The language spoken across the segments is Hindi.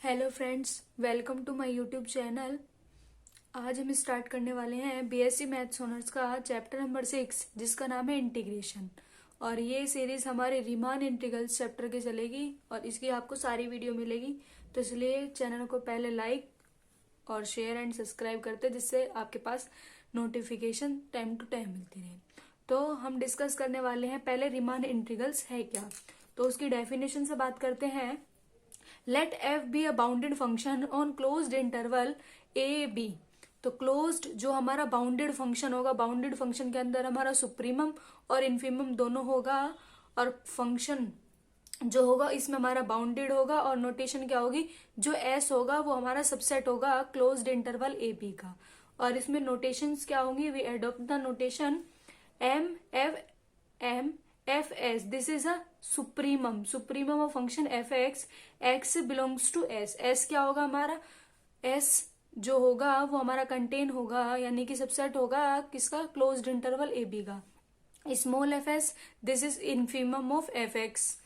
Hello friends, welcome to my YouTube channel. आज हम स्टार्ट करने वाले हैं बीएससी मैथ्स ऑनर्स का चैप्टर नंबर 6 जिसका नाम है इंटीग्रेशन। और ये सीरीज हमारे रीमान इंटीग्रल्स चैप्टर की चलेगी और इसकी आपको सारी वीडियो मिलेगी। तो इसलिए चैनल को पहले लाइक और शेयर एंड सब्सक्राइब करते जिससे आपके पास नोटिफिकेशन टाइम टू टाइम मिलती रहे। तो हम डिस्कस करने वाले हैं पहले रीमान इंटीग्रल्स है क्या। तो उसकी डेफिनेशन से बात करते हैं। Let f be a bounded function on closed interval a b. तो क्लोज्ड जो हमारा बाउंडेड फंक्शन होगा, बाउंडेड फंक्शन के अंदर हमारा सुप्रीमम और इन्फीमम दोनों होगा। और फंक्शन जो होगा इसमें हमारा बाउंडेड होगा और नोटेशन क्या होगी, जो एस होगा वो हमारा सबसेट होगा क्लोज्ड इंटरवल ए बी का। और इसमें नोटेशंस क्या होंगी, we adopt the notation M f S. This is a supremum of function f x. X belongs to S. S क्या होगा हमारा, एस जो होगा वो हमारा कंटेन होगा यानी कि सबसेट होगा किसका, क्लोज्ड इंटरवल ए बी का। Small F S, this is infimum of F x.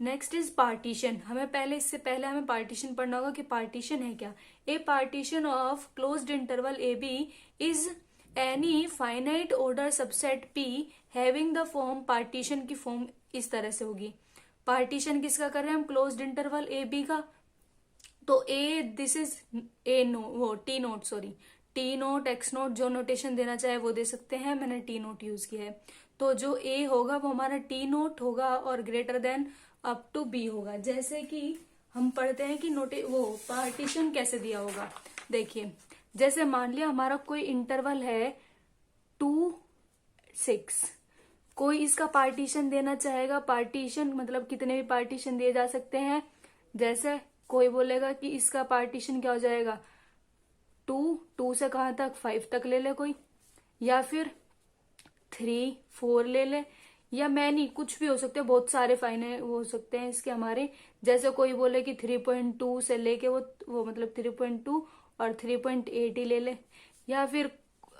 Next is partition. इससे पहले हमें पार्टीशन पढ़ना होगा कि पार्टीशन है क्या। A partition of closed interval a b is any finite order subset P having the form. Partition की फॉर्म इस तरह से होगी। पार्टीशन किसका कर रहे हैं हम, क्लोज्ड इंटरवल ए बी का। तो ए दिस इज ए नो वो T note sorry T naught x note जो नोटेशन देना चाहे वो दे सकते हैं, मैंने टी नोट यूज किया है। तो जो ए होगा वो हमारा टी नोट होगा और greater than up to b होगा। जैसे कि हम पढ़ते हैं कि वो पार्टीशन कैसे दिया होगा। देखिए, जैसे मान लिया हमारा कोई इंटरवल है 2, 6। कोई इसका पार्टीशन देना चाहेगा। पार्टीशन मतलब कितने भी पार्टीशन दिए जा सकते हैं। जैसे कोई बोलेगा कि इसका पार्टीशन क्या हो जाएगा, 2 से कहां तक, 5 तक ले ले कोई, या फिर 3, 4 ले ले, या मैनी कुछ भी हो सकते हैं। बहुत सारे फाइने हो सकते हैं इसके हमारे। जैसे कोई बोले कि 3.2 से लेके वो मतलब 3.2 और 3.8 ही ले ले, या फिर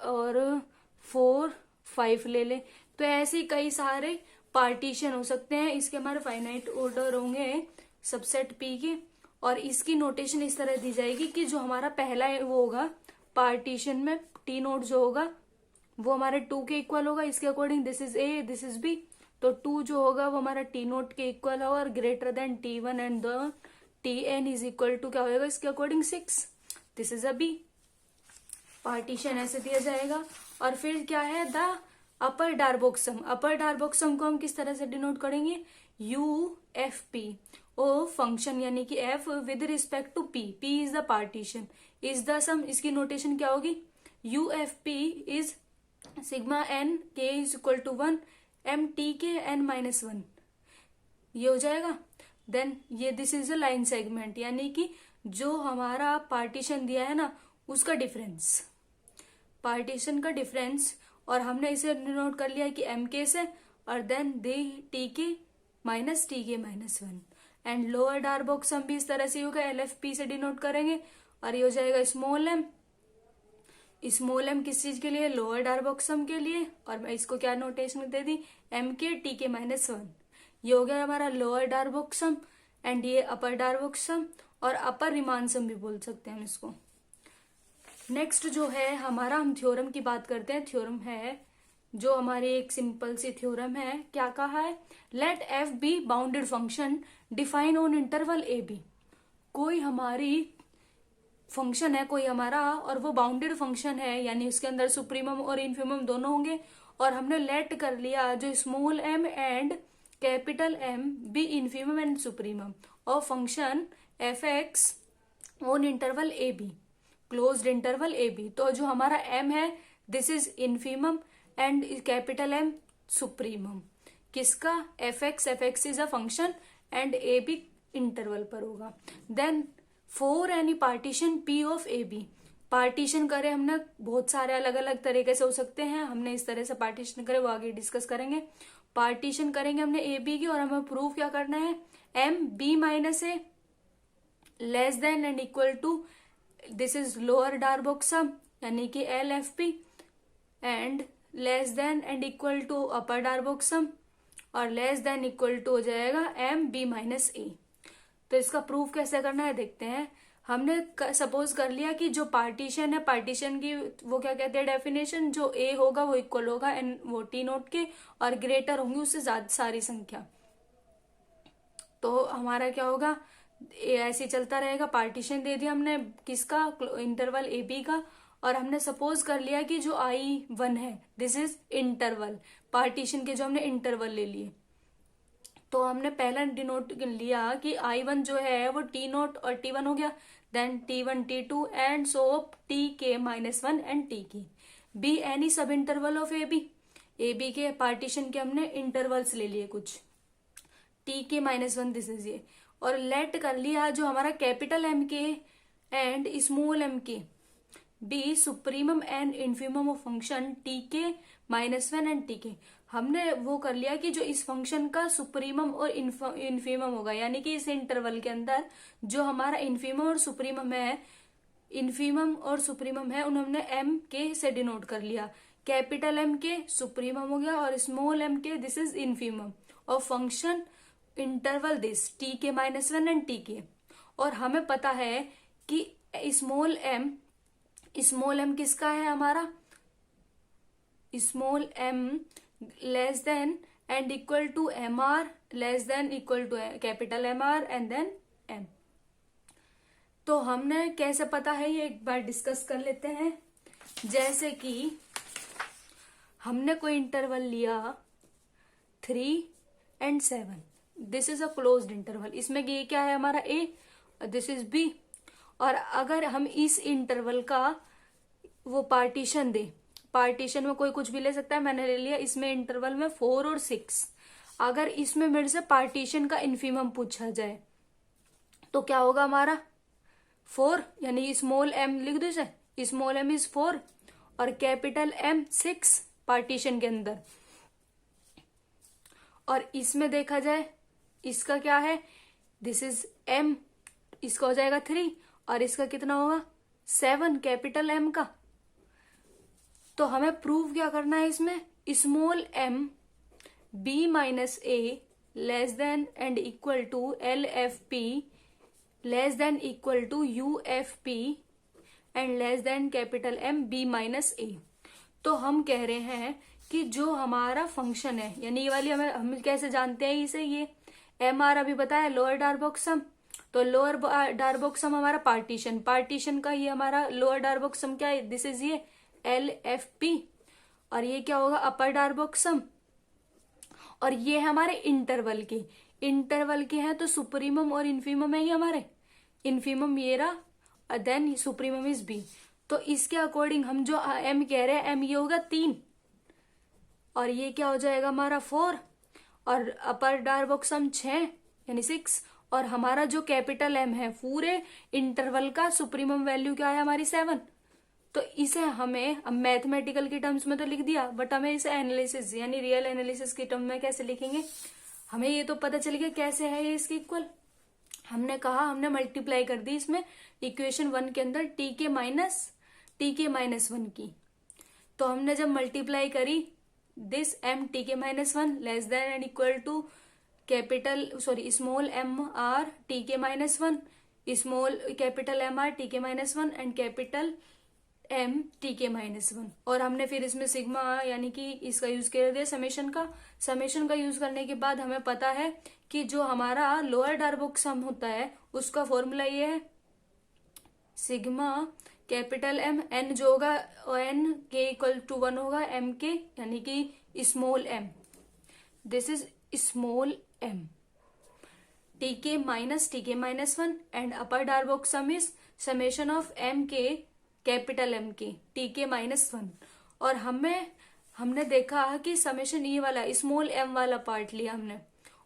और 4, 5 ले ले। तो ऐसे ही कई सारे पार्टीशन हो सकते हैं। इसके हमारे फाइनाइट ऑर्डर होंगे सबसेट पी के। और इसकी नोटेशन इस तरह दी जाएगी कि जो हमारा पहला वो होगा पार्टीशन में टी नोट जो होगा वो हमारे 2 के इक्वल होगा। इसके according this is a, this is b. तो 2 जो होगा वो हमारा टी नोट के इक्वल होगा और greater than T1 and the Tn is equal to क्या होगा इसके according 6। This is a b. Partition ऐसे दिया जाएगा। और फिर क्या है, द अपर डार्बोक्सम। अपर डार्बोक्सम को हम किस तरह से डिनोट करेंगे, यू एफ पी। ओ फंक्शन यानी कि f with respect to P. P is the partition, is the sum. इसकी नोटेशन क्या होगी, U f P is sigma n k is equal to 1 M t k n -1। ये हो जाएगा। देन ये this is a line segment यानी कि जो हमारा पार्टीशन दिया है ना उसका डिफरेंस, पार्टीशन का डिफरेंस। और हमने इसे डिनोट कर लिया कि एम के से, और देन दे टी के -1। एंड लोअर डार्बोक्सम भी इस तरह से होगा, एल एफ पी से डिनोट करेंगे। और ये हो जाएगा स्मॉल एम। स्मॉल एम किस चीज के लिए, लोअर डार्बोक्सम के लिए। और मैं इसको क्या नोटेशन दे दी, एम के टी के -1। ये हो गया हमारा लोअर डार्बोक्सम। एंड ये अपर डार्बोक्सम और अपर रिमानसम भी बोल सकते हैं हम इसको। नेक्स्ट जो है हमारा, हम थ्योरम की बात करते हैं। थ्योरम है जो हमारी एक सिंपल सी थ्योरम है। क्या कहा है, let f be bounded function define on interval a b. कोई हमारी फंक्शन है कोई हमारा और वो बाउंडेड फंक्शन है यानी उसके अंदर सुप्रीमम और इन्फीमम दोनों होंगे। और हमने लेट कर लिया जो small m and capital M be infimum and supremum और function f x on interval a b, closed interval a b. तो जो हमारा एम है this is infimum and capital M supremum. किसका, f x is a function and a b interval पर होगा। Then for any partition P of a b. Partition करे हमने बहुत सारे अलग अलग तरीके से हो सकते हैं। हमने इस तरह से पार्टीशन करे वो आगे डिस्कस करेंगे। पार्टीशन करेंगे हमने ए बी की और हमें प्रूफ क्या करना है, m b minus a less than and equal to this is lower Darboux sum यानी कि L f P and less than and equal to upper Darboux sum और लेस देन इक्वल टू हो जाएगा एम बी माइनस ए। तो इसका प्रूफ कैसे करना है देखते हैं। हमने सपोज कर लिया कि जो पार्टीशन है, पार्टीशन की वो क्या कहते हैं डेफिनेशन, जो ए होगा वो इक्वल होगा एन वो टी नोट के और ग्रेटर होंगी उससे ज्यादा सारी संख्या। तो हमारा क्या होगा, ऐसे चलता रहेगा। पार्टीशन दे दिया हमने किसका, इंटरवल ए बी का, और हमने सपोज कर लिया कि जो I1 है दिस इज इंटरवल, पार्टीशन के जो हमने इंटरवल ले लिए। तो हमने पहला डिनोट लिया कि I1 जो है वो टी नोट और T1 हो गया, then T1 T2 and so Tk-1 and Tk। Be any sub interval of a b के पार्टीशन के हमने इंटरवल्स ले लिए कुछ, Tk-1 दिस इज ये, और लेट कर लिया जो हमारा capital M k and small m k be supremum and infimum of function Tk-1 and Tk। हमने वो कर लिया कि जो इस फंक्शन का सुप्रीमम और इन्फीमम होगा, यानी कि इस इंटरवल के अंदर जो हमारा इन्फीमम और सुप्रीमम है, उन्हें हमने एम के से डिनोट कर लिया। कैपिटल एम के सुप्रीमम हो गया और स्मॉल एम के this is infimum of function interval this Tk-1 and Tk। और हमें पता है कि स्मॉल एम किसका है हमारा, small M less than and equal to M R, less than equal to capital M R and then M. तो हमने कैसे पता है ये एक बार डिस्कस कर लेते हैं। जैसे कि हमने कोई इंटरवल लिया 3 and 7, this is a closed interval, इसमें ये क्या है हमारा A, दिस इज B। और अगर हम इस इंटरवल का वो पार्टीशन दे, पार्टीशन में कोई कुछ भी ले सकता है, मैंने ले लिया इसमें इंटरवल में 4 और 6। अगर इसमें मेरे से पार्टीशन का इन्फीमम पूछा जाए तो क्या होगा हमारा 4, यानी स्मॉल एम लिख दो इसे, स्मॉल एम इज 4 और कैपिटल एम 6 पार्टीशन के अंदर। और इसमें देखा जाए इसका क्या है, दिस इज एम, इसका हो जाएगा 3 और इसका कितना होगा 7 कैपिटल एम का। तो हमें प्रूव क्या करना है इसमें, small m b minus a less than and equal to L f P less than equal to U f P and less than capital M b minus a. तो हम कह रहे हैं कि जो हमारा फंक्शन है, यानी ये वाली हम कैसे जानते हैं इसे, ये एम आर अभी बताया लोअर डार्बॉक्स सम, तो लोअर डार्बॉक्स सम हमारा पार्टीशन का ये हमारा लोअर डार्बॉक्स सम क्या है, दिस इज ये एल एफ पी, और ये क्या होगा अपर डार्बॉक्स सम। और ये है हमारे इंटरवल के हैं, तो सुप्रीमम और इन्फीमम है ये हमारे, इन्फीमम ये रहा देन सुप्रीमम इज बी। तो इसके अकॉर्डिंग हम जो एम कह रहे हैं, एम ये होगा 3 और ये क्या हो जाएगा हमारा 4 और अपर डार्बॉक्स सम 6 यानी 6, और हमारा जो कैपिटल एम है पूरे इंटरवल का सुप्रीमम वैल्यू क्या है हमारी 7। तो इसे हमें अब मैथमेटिकल की टर्म्स में तो लिख दिया, बट हमें इसे एनालिसिस यानी रियल एनालिसिस की टर्म में कैसे लिखेंगे, हमें ये तो पता चल गया कैसे है ये इसके इक्वल। हमने कहा हमने मल्टीप्लाई कर दी इसमें इक्वेशन 1 के अंदर Tk माइनस 1 की। तो हमने जब मल्टीप्लाई करी this m Tk-1 less than and equal to small M R Tk-1, small capital M R Tk-1 and capital M Tk-1, और हमने फिर इसमें सिग्मा यानी कि इसका यूज कर दिया समेशन का यूज करने के बाद हमें पता है कि जो हमारा लोअर डार्बॉक्स सम होता है उसका फॉर्मूला ये है सिग्मा कैपिटल एम एन जो होगा एन के इक्वल टू 1 होगा एम के, यानी कि small m, this is small m Tk-1 and upper Darboux sum is summation of m k capital M k Tk-1। और हमने देखा कि समेशन ये वाला स्मॉल एम वाला पार्ट लिया हमने,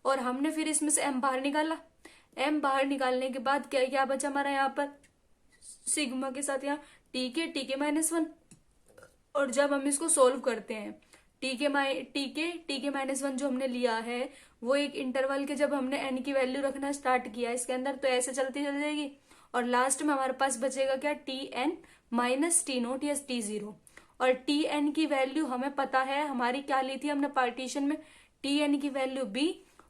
और हमने फिर इसमें से एम बाहर निकाला। एम बाहर निकालने के बाद क्या क्या बचा हमारा यहाँ पर सिग्मा के साथ यहाँ Tk-1, और जब हम इसको सोल्व करते हैं Tk-1 जो हमने लिया है वो एक इंटरवल के जब हमने n की वैल्यू रखना स्टार्ट किया इसके अंदर, तो ऐसे चलती चल जाएगी और लास्ट में हमारे पास बचेगा क्या Tn माइनस T0 या T0। और Tn की वैल्यू हमें पता है हमारी क्या ली थी हमने पार्टीशन में, Tn की वैल्यू B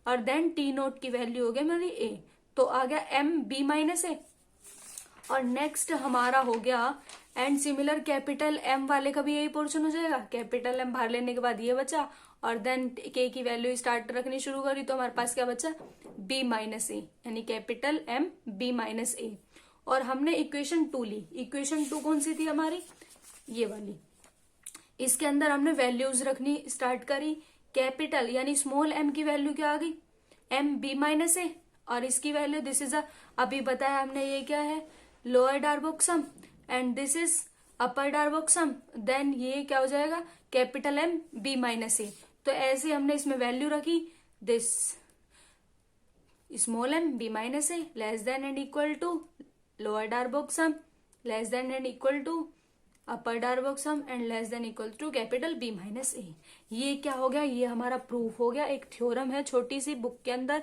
और देन T0 की वैल्यू हो गई हमारी A। तो आ गया m b माइनस ए। और नेक्स्ट हमारा हो गया एंड सिमिलर कैपिटल M वाले का भी यही पोर्शन हो जाएगा। कैपिटल M बाहर लेने के बाद ये बचा और देन K की वैल्यू स्टार्ट रखनी शुरू करी तो हमारे पास क्या बचा B माइनस ए, यानी कैपिटल M B माइनस ए। और हमने इक्वेशन 2 ली। इक्वेशन 2 कौन सी थी हमारी, ये वाली। इसके अंदर हमने वैल्यूज रखनी स्टार्ट करी। कैपिटल यानी स्मॉल m की वैल्यू क्या आ गई M B माइनस ए, और इसकी वैल्यू दिस इज अभी बताया हमने ये क्या है lower Darboux sum and this is upper Darboux sum. Then ये क्या हो जाएगा capital M B minus a. तो ऐसे हमने इसमें वैल्यू रखी this small m B minus a less than and equal to lower Darboux sum less than and equal to upper Darboux sum and less than equal to capital B minus a. ये क्या हो गया, ये हमारा प्रूफ हो गया। एक थ्योरम है छोटी सी बुक के अंदर,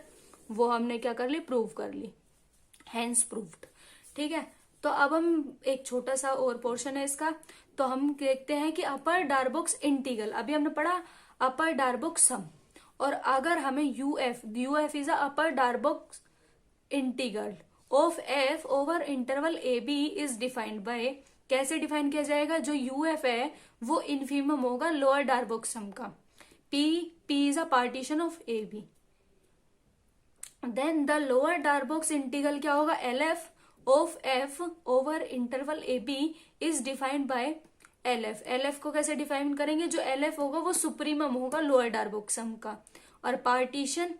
वो हमने क्या कर ली प्रूव कर ली, हैंस प्रूव्ड। ठीक है, तो अब हम एक छोटा सा और पोर्शन है इसका, तो हम देखते हैं कि अपर डार्बोक्स इंटीग्रल। अभी हमने पढ़ा अपर डार्बोक्स सम, और अगर हमें U f is upper Darboux integral of f over interval a b is defined by, कैसे डिफाइन किया जाएगा, जो यूएफ है वो इन्फीमम होगा लोअर डार्बोक्स सम का। P is a partition of a b. Then the lower Darboux integral क्या होगा LF of F over interval a b is defined by LF। LF को कैसे डिफाइन करेंगे, जो LF होगा वो सुप्रीमम होगा लोअर डार्बोक्स सम का। और पार्टीशन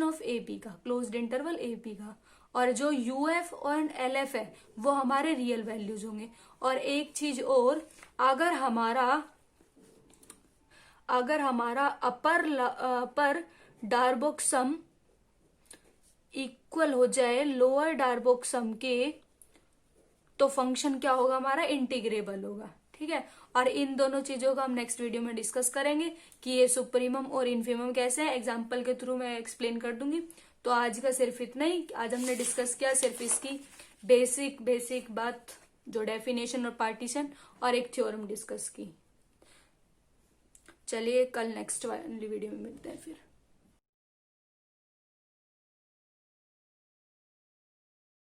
ऑफ ए बी का, क्लोज्ड इंटरवल ए बी का। और जो UF और LF है वो हमारे रियल वैल्यूज होंगे। और एक चीज और, अगर हमारा अपर डार्बोक सम इक्वल हो जाए लोअर डार्बोक सम के, तो फंक्शन क्या होगा हमारा इंटीग्रेबल होगा। ठीक है, और इन दोनों चीजों का हम नेक्स्ट वीडियो में डिस्कस करेंगे कि ये सुप्रीमम और इन्फीमम कैसे है, एग्जांपल के थ्रू मैं एक्सप्लेन कर दूंगी। तो आज का सिर्फ इतना ही। आज हमने डिस्कस किया सिर्फ इसकी बेसिक बात, जो डेफिनेशन और पार्टीशन, और एक थ्योरम डिस्कस की। चलिए कल नेक्स्ट वाली वीडियो में मिलते हैं फिर।